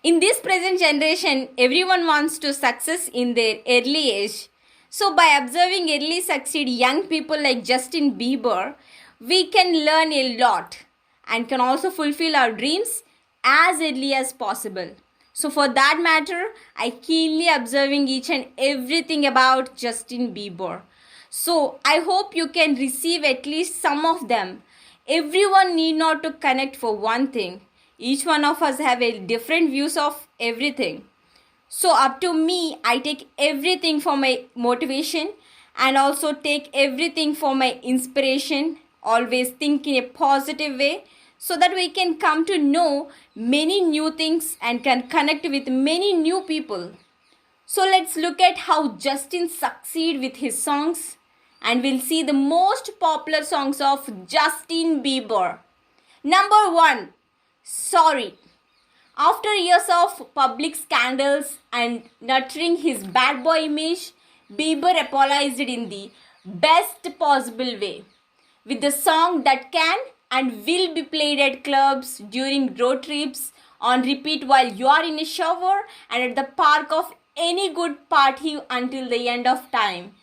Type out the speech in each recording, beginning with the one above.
In this present generation, everyone wants to success in their early age. So by observing early succeed young people like Justin Bieber, we can learn a lot and can also fulfill our dreams as early as possible. So for that matter, I keenly observing each and everything about Justin Bieber. So I hope you can receive at least some of them. Everyone need not to connect for one thing. Each one of us have a different views of everything. So up to me, I take everything for my motivation and also take everything for my inspiration. Always think in a positive way so that we can come to know many new things and can connect with many new people. So let's look at how Justin succeed with his songs and we'll see the most popular songs of Justin Bieber. Number 1, Sorry. After years of public scandals and nurturing his bad boy image, Bieber apologized in the best possible way with the song that can and will be played at clubs during road trips on repeat while you are in a shower and at the park of any good party until the end of time.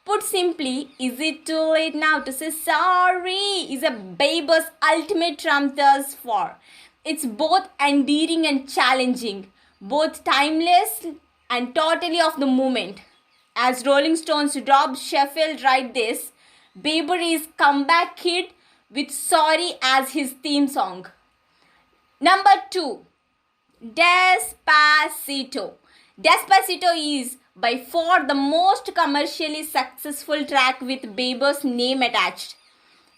Put simply, is it too late now to say sorry? Is a Bieber's ultimate trump thus far. It's both endearing and challenging, both timeless and totally of the moment. As Rolling Stones' Rob Sheffield write this, Bieber is comeback kid with Sorry as his theme song. Number 2, Despacito. Despacito is by far the most commercially successful track with Bieber's name attached.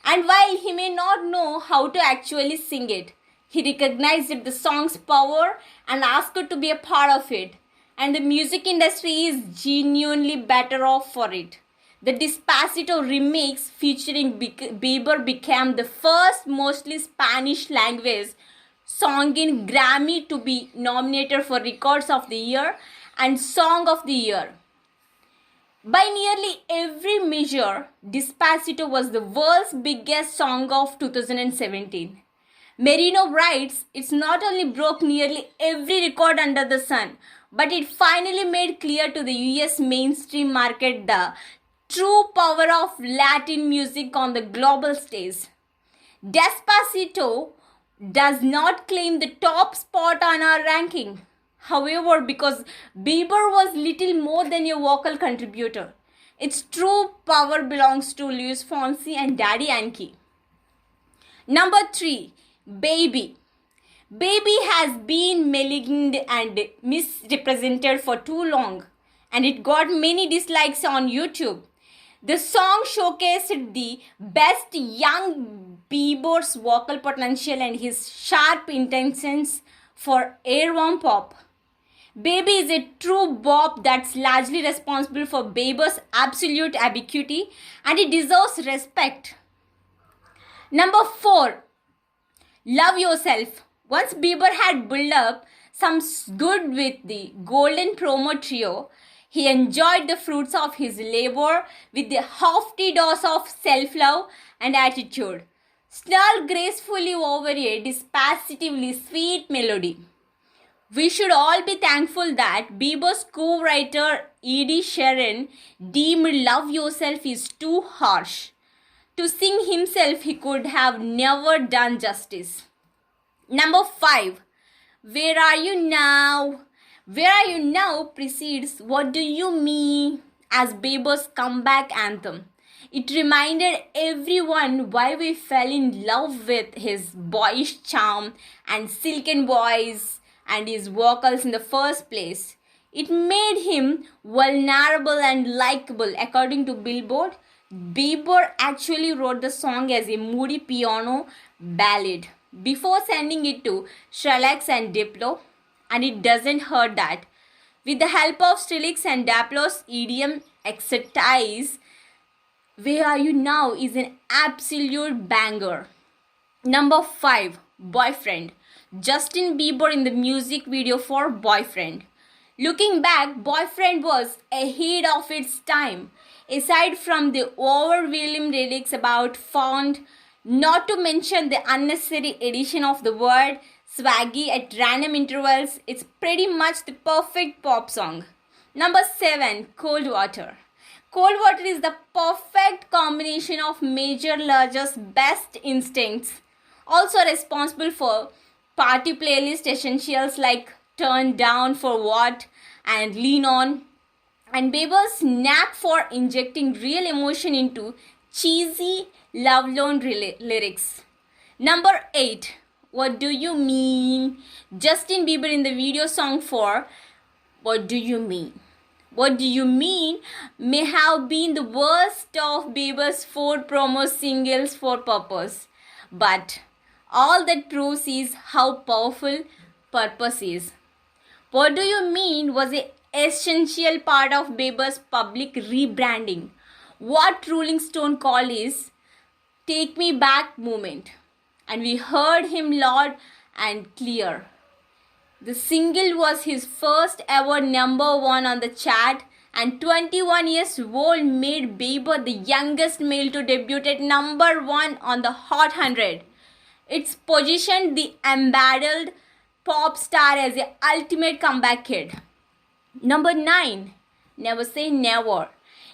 And while he may not know how to actually sing it, he recognized the song's power and asked to be a part of it. And the music industry is genuinely better off for it. The Despacito remix featuring Bieber became the first mostly Spanish language song in Grammy to be nominated for Records of the Year and Song of the Year. By nearly every measure, Despacito was the world's biggest song of 2017. Merino writes, it's not only broke nearly every record under the sun, but it finally made clear to the US mainstream market the true power of Latin music on the global stage. Despacito does not claim the top spot on our ranking. However, because Bieber was little more than a vocal contributor, its true power belongs to Luis Fonsi and Daddy Yankee. Number 3, Baby. Baby has been maligned and misrepresented for too long, and it got many dislikes on YouTube. The song showcased the best young Bieber's vocal potential and his sharp intentions for airworm pop. Baby is a true bop that's largely responsible for Bieber's absolute ubiquity and it deserves respect. Number 4, Love Yourself. Once Bieber had built up some good with the Golden Promo Trio, he enjoyed the fruits of his labor with a hefty dose of self-love and attitude, snarled gracefully over a dispositively sweet melody. We should all be thankful that Bieber's co-writer Ed Sheeran deemed Love Yourself is too harsh. To sing himself, he could have never done justice. Number 5, Where Are You Now? Where Are You Now precedes What Do You Mean as Bieber's comeback anthem. It reminded everyone why we fell in love with his boyish charm and silken voice and his vocals in the first place. It made him vulnerable and likable. According to Billboard, Bieber actually wrote the song as a moody piano ballad before sending it to Skrillex and Diplo, and it doesn't hurt that. With the help of Skrillex and Diplo's EDM expertise, Where Are You Now is an absolute banger. Number 5, Boyfriend. Justin Bieber in the music video for Boyfriend. Looking back, Boyfriend was ahead of its time. Aside from the overwhelming lyrics about fond, not to mention the unnecessary addition of the word swaggy at random intervals. It's pretty much the perfect pop song. Number 7, Cold Water. Cold Water is the perfect combination of Major Lager's best instincts, also responsible for party playlist essentials like Turn Down for What and Lean On, and Bieber's knack for injecting real emotion into cheesy, lovelorn lyrics. Number 8, What Do You Mean? Justin Bieber in the video song for What Do You Mean? What Do You Mean may have been the worst of Bieber's 4 promo singles for Purpose. But all that proves is how powerful Purpose is. What Do You Mean was an essential part of Bieber's public rebranding. What Rolling Stone called is Take Me Back movement. And we heard him loud and clear. The single was his first ever number 1 on the chart, and 21 years old made Bieber the youngest male to debut at number 1 on the Hot 100. It's positioned the embattled pop star as the ultimate comeback kid. Number 9, Never Say Never.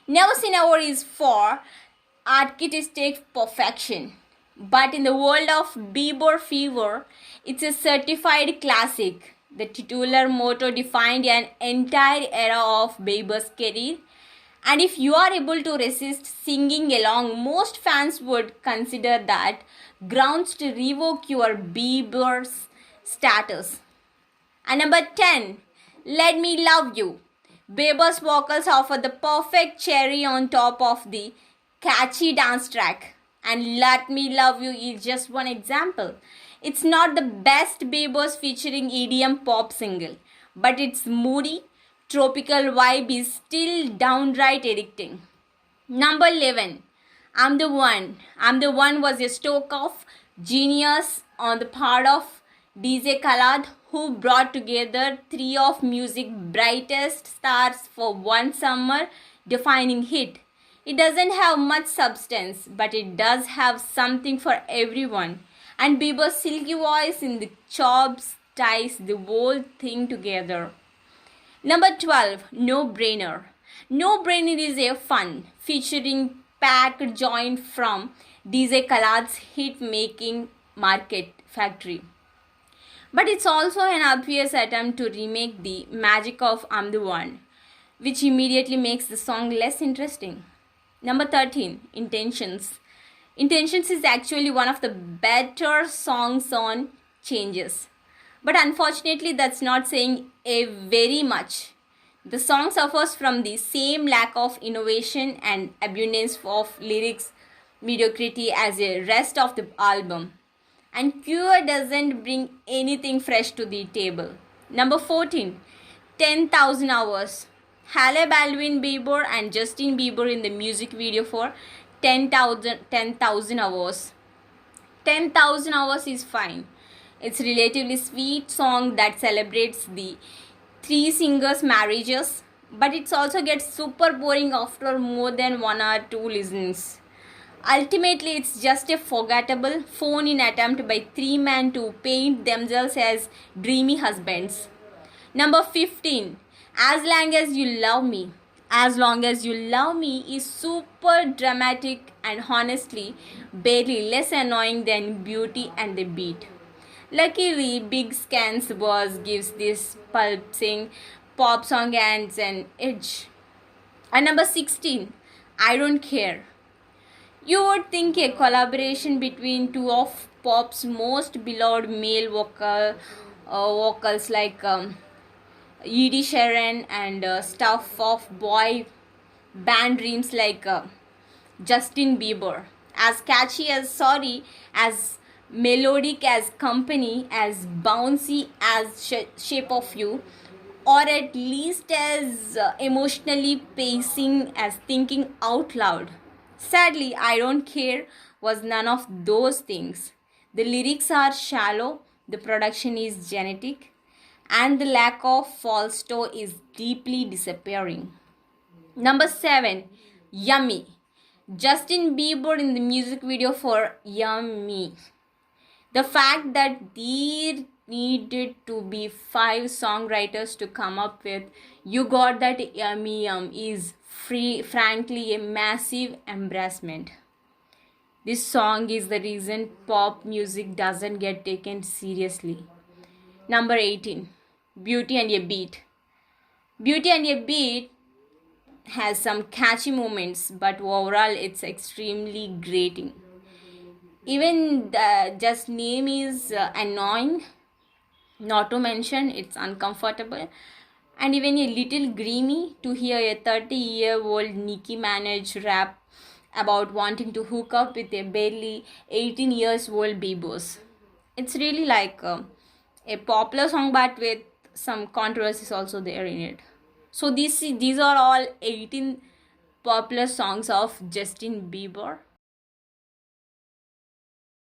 Never Say Never is for artistic perfection. But in the world of Bieber fever, it's a certified classic. The titular motto defined an entire era of Bieber's career. And if you are able to resist singing along, most fans would consider that grounds to revoke your Bieber's status. And number 10, Let Me Love You. Bieber's vocals offer the perfect cherry on top of the catchy dance track. And Let Me Love You is just one example. It's not the best Bieber's featuring EDM pop single, but its moody, tropical vibe is still downright addicting. Number 11, I'm the One. I'm the One was a stroke of genius on the part of DJ Khaled, who brought together 3 of music's brightest stars for one summer defining hit. It doesn't have much substance, but it does have something for everyone. And Bieber's silky voice in the chops ties the whole thing together. Number 12, No Brainer. No Brainer is a fun featuring packed joint from DJ Khaled's hit-making Market Factory. But it's also an obvious attempt to remake the magic of I'm the One, which immediately makes the song less interesting. Number 13, Intentions. Intentions is actually one of the better songs on Changes. But unfortunately, that's not saying a very much. The song suffers from the same lack of innovation and abundance of lyrics mediocrity as the rest of the album. And Cure doesn't bring anything fresh to the table. Number 14, 10,000 Hours. Halle Baldwin Bieber and Justin Bieber in the music video for 10,000 Hours. 10,000 Hours is fine. It's a relatively sweet song that celebrates the 3 singers' marriages, but it also gets super boring after more than 1 or 2 listens. Ultimately, it's just a forgettable, phone-in attempt by 3 men to paint themselves as dreamy husbands. Number 15, As Long As You Love Me. As Long As You Love Me is super dramatic and honestly barely less annoying than Beauty and the Beat. Luckily, Big Scan's boss gives this pulsing pop song and an edge. And number 16, I Don't Care. You would think a collaboration between 2 of pop's most beloved male vocals like Ed Sheeran and stuff of boy band dreams like Justin Bieber. As catchy as Sorry, as melodic as Company, as bouncy as Shape of You, or at least as emotionally pacing as Thinking Out Loud. Sadly, I Don't Care was none of those things. The lyrics are shallow, the production is genetic, and the lack of falsetto is deeply disappearing. Number 7, Yummy. Justin Bieber in the music video for Yummy. The fact that there needed to be 5 songwriters to come up with You Got That Yummy Yum is frankly a massive embarrassment. This song is the reason pop music doesn't get taken seriously. Number 18, Beauty and a Beat. Beauty and a Beat has some catchy moments, but overall it's extremely grating. Even the just name is annoying, not to mention it's uncomfortable and even a little grimy to hear a 30-year-old Nicki Minaj rap about wanting to hook up with a barely 18 years old Bebo's. It's really like a popular song but with some controversies also there in it. So these are all 18 popular songs of Justin Bieber.